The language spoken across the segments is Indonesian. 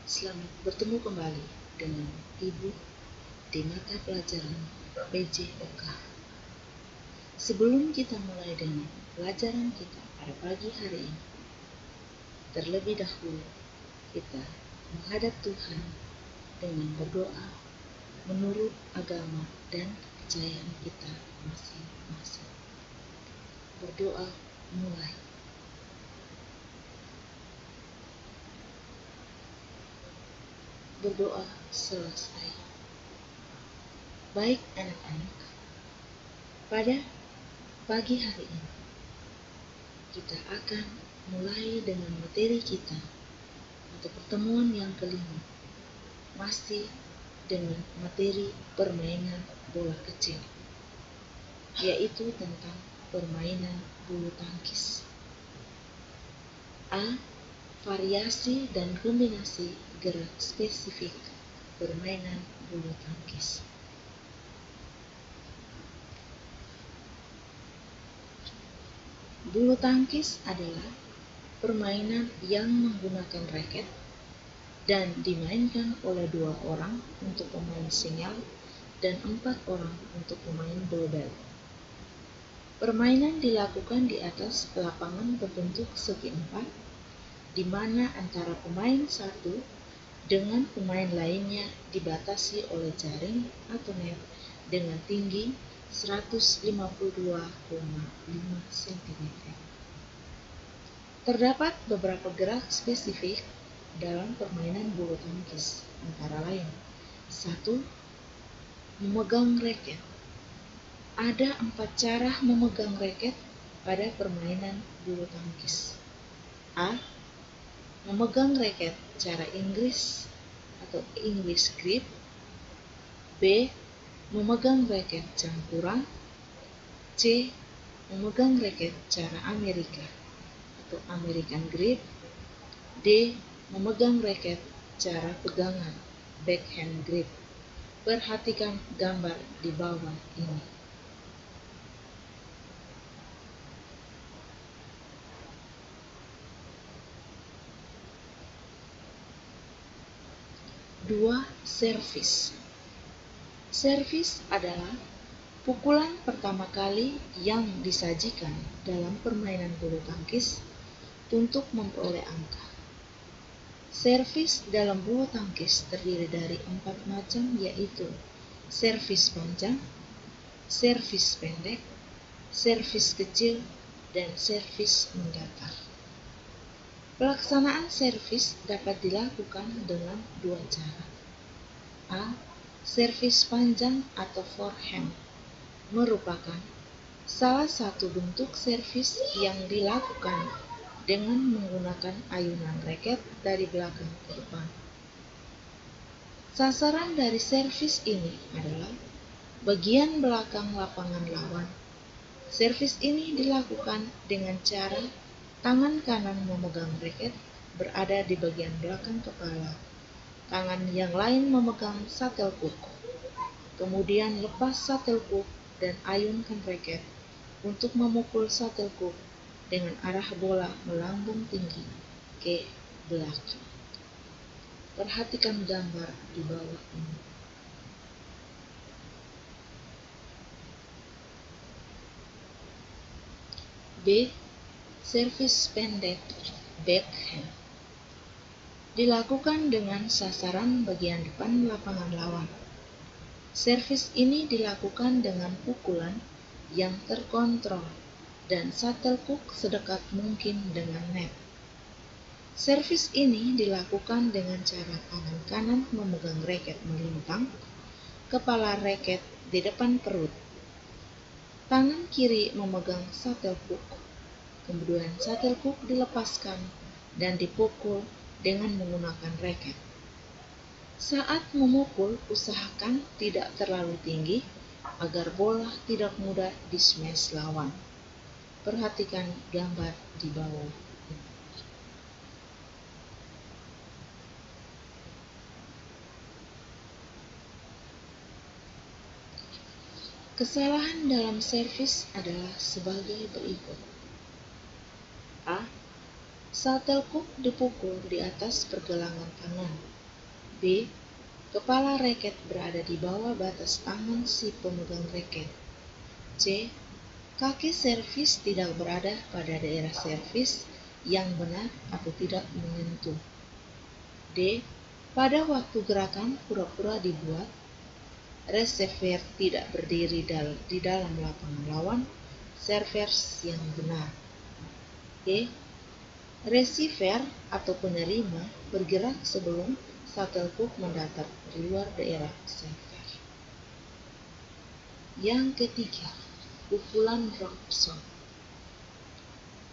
Selamat bertemu kembali dengan Ibu di mata pelajaran PJOK. Sebelum kita mulai dengan pelajaran kita pada pagi hari ini, terlebih dahulu kita menghadap Tuhan dengan berdoa menurut agama dan kepercayaan kita masing-masing. Berdoa mulai. Berdoa selesai. Baik anak-anak, pada pagi hari ini kita akan mulai dengan materi kita untuk pertemuan yang kelima, masih dengan materi permainan bola kecil, yaitu tentang permainan bulu tangkis. A. Variasi dan kombinasi gerak spesifik permainan bulu tangkis. Bulu tangkis adalah permainan yang menggunakan raket dan dimainkan oleh 2 orang untuk pemain single dan 4 orang untuk pemain double. Permainan dilakukan di atas lapangan berbentuk segi 4, di mana antara pemain satu dengan pemain lainnya dibatasi oleh jaring atau net dengan tinggi 152,5 cm. Terdapat beberapa gerak spesifik dalam permainan bulu tangkis, antara lain: 1. Memegang raket. Ada 4 cara memegang raket pada permainan bulu tangkis. A. Memegang raket cara Inggris atau English grip. B. Memegang raket campuran. C. Memegang raket cara Amerika atau American grip. D. Memegang raket cara pegangan backhand grip. Perhatikan gambar di bawah ini. Dua, servis. Servis adalah pukulan pertama kali yang disajikan dalam permainan bulu tangkis untuk memperoleh angka. Servis dalam bulu tangkis terdiri dari 4 macam, yaitu servis panjang, servis pendek, servis kecil, dan servis mendatar. Pelaksanaan servis dapat dilakukan dengan 2 cara. A. Servis panjang atau forehand merupakan salah satu bentuk servis yang dilakukan dengan menggunakan ayunan raket dari belakang ke depan. Sasaran dari servis ini adalah bagian belakang lapangan lawan. Servis ini dilakukan dengan cara tangan kanan memegang raket berada di bagian belakang kepala, tangan yang lain memegang shuttlecock. Kemudian lepas shuttlecock dan ayunkan raket untuk memukul shuttlecock dengan arah bola melambung tinggi ke belakang. Perhatikan gambar di bawah ini. B. Servis pendek backhand dilakukan dengan sasaran bagian depan lapangan lawan. Servis ini dilakukan dengan pukulan yang terkontrol dan shuttlecock sedekat mungkin dengan net. Servis ini dilakukan dengan cara tangan kanan memegang raket melintang, kepala raket di depan perut. Tangan kiri memegang shuttlecock, kemudian shuttlecock dilepaskan dan dipukul dengan menggunakan raket. Saat memukul, usahakan tidak terlalu tinggi agar bola tidak mudah di-smash lawan. Perhatikan gambar di bawah ini. Kesalahan dalam servis adalah sebagai berikut. A. Shuttlecock dipukul di atas pergelangan tangan. B. Kepala raket berada di bawah batas tangan si pemegang raket. C. Kaki servis tidak berada pada daerah servis yang benar atau tidak menyentuh. D. Pada waktu gerakan pura-pura dibuat, receiver tidak berdiri di dalam lapangan lawan, servers yang benar. E. Receiver atau penerima bergerak sebelum shuttlecock mendatar di luar daerah server. Yang ketiga, pukulan drop shot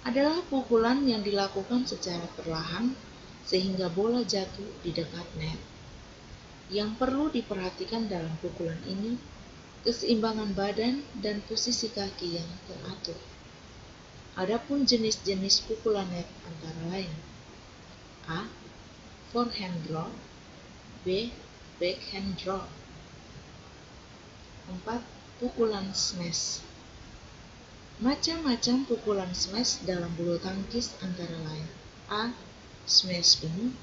adalah pukulan yang dilakukan secara perlahan sehingga bola jatuh di dekat net. Yang perlu diperhatikan dalam pukulan ini, keseimbangan badan dan posisi kaki yang teratur. Adapun jenis-jenis pukulan net antara lain: A. Forehand draw. B. Backhand draw. 4. Pukulan smash. Macam-macam pukulan smash dalam bulu tangkis antara lain: A. Smash penuh.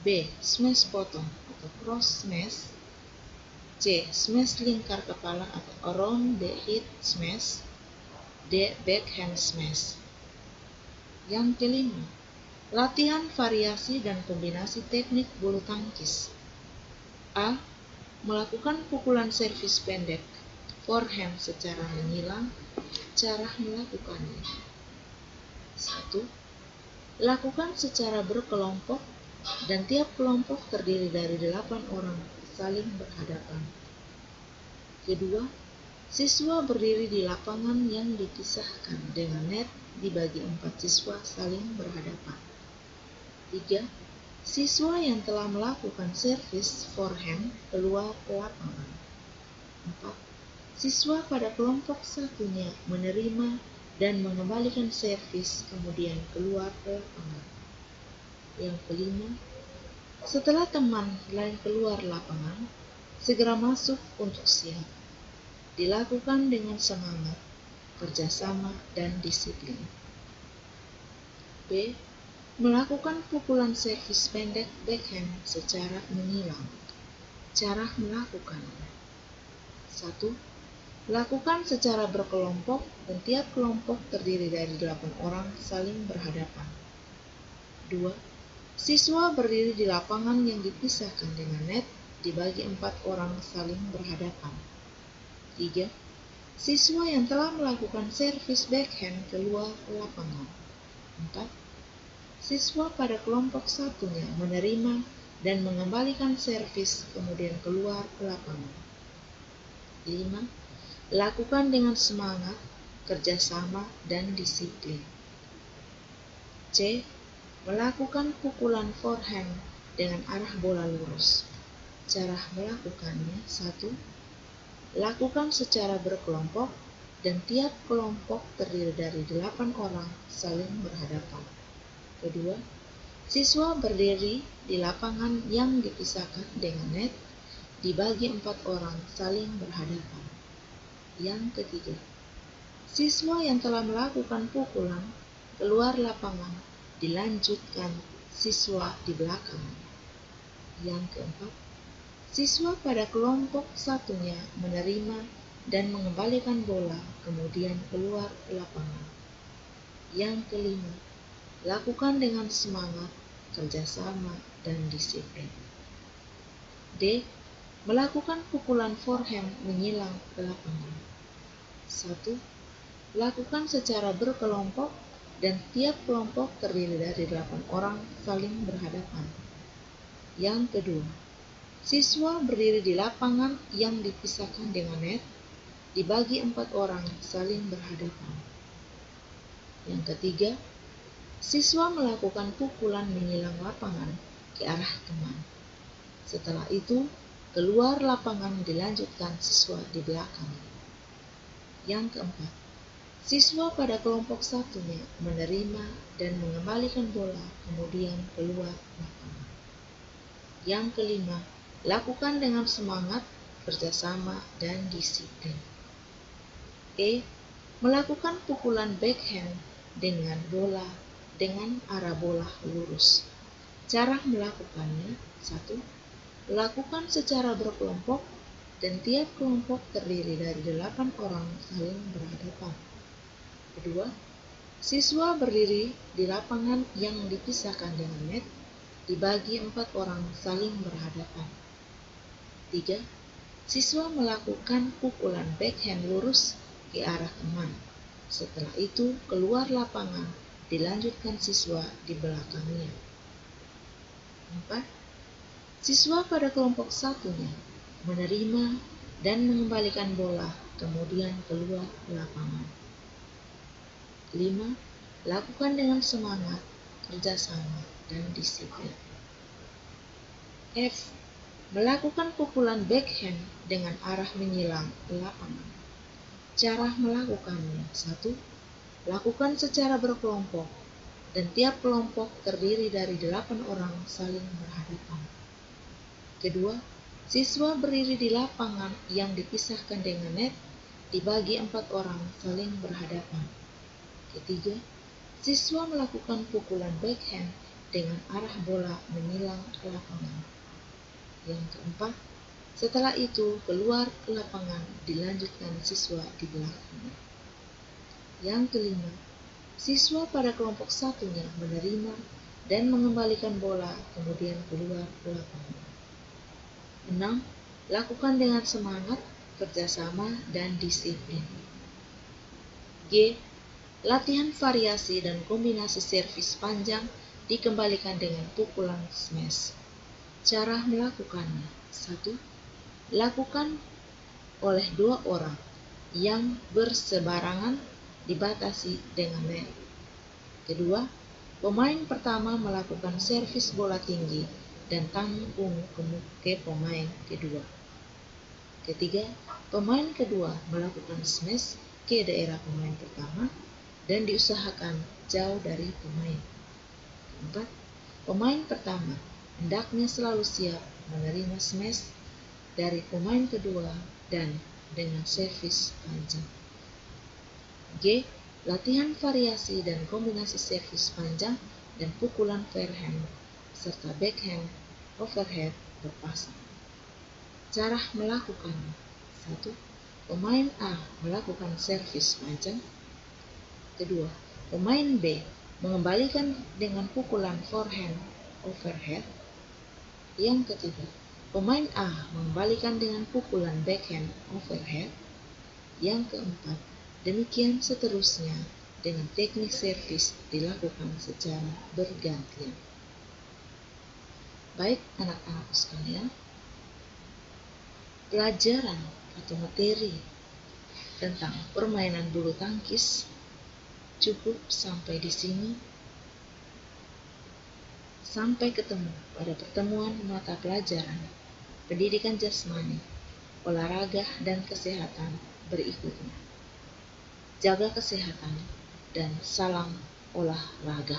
B. Smash potong atau cross smash. C. Smash lingkar kepala atau around the head smash. D. Backhand smash. Yang kelima, latihan variasi dan kombinasi teknik bulu tangkis. A. Melakukan pukulan servis pendek, forehand secara menyilang. Cara melakukannya: 1. Lakukan secara berkelompok dan tiap kelompok terdiri dari 8 orang saling berhadapan. Kedua, siswa berdiri di lapangan yang dipisahkan dengan net dibagi 4 siswa saling berhadapan. 3. Siswa yang telah melakukan servis forehand keluar ke lapangan. 4. Siswa pada kelompok satunya menerima dan mengembalikan servis kemudian keluar ke lapangan. Yang kelima, setelah teman lain keluar lapangan, segera masuk untuk siap. Dilakukan dengan semangat, kerjasama, dan disiplin. B. Melakukan pukulan servis pendek backhand secara menyilang. Cara melakukannya: 1. Lakukan secara berkelompok dan tiap kelompok terdiri dari 8 orang saling berhadapan. 2. Siswa berdiri di lapangan yang dipisahkan dengan net dibagi 4 orang saling berhadapan. 3. Siswa yang telah melakukan servis backhand keluar ke lapangan. 4. Siswa pada kelompok satunya menerima dan mengembalikan servis kemudian keluar ke lapangan. 5. Lakukan dengan semangat, kerjasama, dan disiplin. C. Melakukan pukulan forehand dengan arah bola lurus. Cara melakukannya: 1. Lakukan secara berkelompok dan tiap kelompok terdiri dari 8 orang saling berhadapan. Kedua, siswa berdiri di lapangan yang dipisahkan dengan net dibagi 4 orang saling berhadapan. Yang ketiga, siswa yang telah melakukan pukulan keluar lapangan dilanjutkan siswa di belakang. Yang keempat, siswa pada kelompok satunya menerima dan mengembalikan bola kemudian keluar ke lapangan. Yang kelima, lakukan dengan semangat, kerjasama, dan disiplin. D. Melakukan pukulan forehand menyilang ke lapangan. 1. Lakukan secara berkelompok dan tiap kelompok terdiri dari 8 orang saling berhadapan. Yang kedua, siswa berdiri di lapangan yang dipisahkan dengan net dibagi 4 orang saling berhadapan. Yang ketiga, siswa melakukan pukulan menyilang lapangan ke arah teman. Setelah itu, keluar lapangan dilanjutkan siswa di belakang. Yang keempat, siswa pada kelompok satunya menerima dan mengembalikan bola kemudian keluar lapangan. Yang kelima, lakukan dengan semangat, kerjasama, dan disiplin. E. Melakukan pukulan backhand dengan bola dengan arah bola lurus. Cara melakukannya: 1. Lakukan secara berkelompok dan tiap kelompok terdiri dari 8 orang saling berhadapan. Kedua, siswa berdiri di lapangan yang dipisahkan dengan net, dibagi 4 orang saling berhadapan. 3. Siswa melakukan pukulan backhand lurus ke arah teman. Setelah itu keluar lapangan, dilanjutkan siswa di belakangnya. 4. Siswa pada kelompok satunya menerima dan mengembalikan bola, kemudian keluar lapangan. 5. Lakukan dengan semangat, kerjasama, dan disiplin. F. Melakukan pukulan backhand dengan arah menyilang lapangan. Cara melakukannya: 1. Lakukan secara berkelompok dan tiap kelompok terdiri dari 8 orang saling berhadapan. Kedua, siswa berdiri di lapangan yang dipisahkan dengan net, dibagi 4 orang saling berhadapan. Ketiga, siswa melakukan pukulan backhand dengan arah bola menyilang lapangan. Yang keempat, setelah itu keluar ke lapangan, dilanjutkan siswa di belakangnya. Yang kelima, siswa pada kelompok satunya menerima dan mengembalikan bola, kemudian keluar ke lapangan. 6. Lakukan dengan semangat, kerjasama, dan disiplin. G. Latihan variasi dan kombinasi servis panjang dikembalikan dengan pukulan smash. Cara melakukannya: 1. Lakukan oleh 2 orang yang bersebarangan, dibatasi dengan net. Kedua, pemain pertama melakukan servis bola tinggi dan tanggung ke pemain kedua. Ketiga, pemain kedua melakukan smash ke daerah pemain pertama dan diusahakan jauh dari pemain. Keempat, pemain pertama hendaknya selalu siap menerima smash dari pemain kedua dan dengan servis panjang. G. Latihan variasi dan kombinasi servis panjang dan pukulan forehand serta backhand overhead berpasang. Cara melakukannya: 1. Pemain A melakukan servis panjang. Kedua, pemain B mengembalikan dengan pukulan forehand overhead. Yang ketiga, pemain A mengembalikan dengan pukulan backhand overhead. Yang keempat, demikian seterusnya dengan teknik servis dilakukan secara bergantian. Baik anak-anak sekalian, pelajaran atau materi tentang permainan bulu tangkis cukup sampai di sini. Sampai ketemu pada pertemuan mata pelajaran pendidikan jasmani, olahraga, dan kesehatan berikutnya. Jaga kesehatan dan salam olahraga.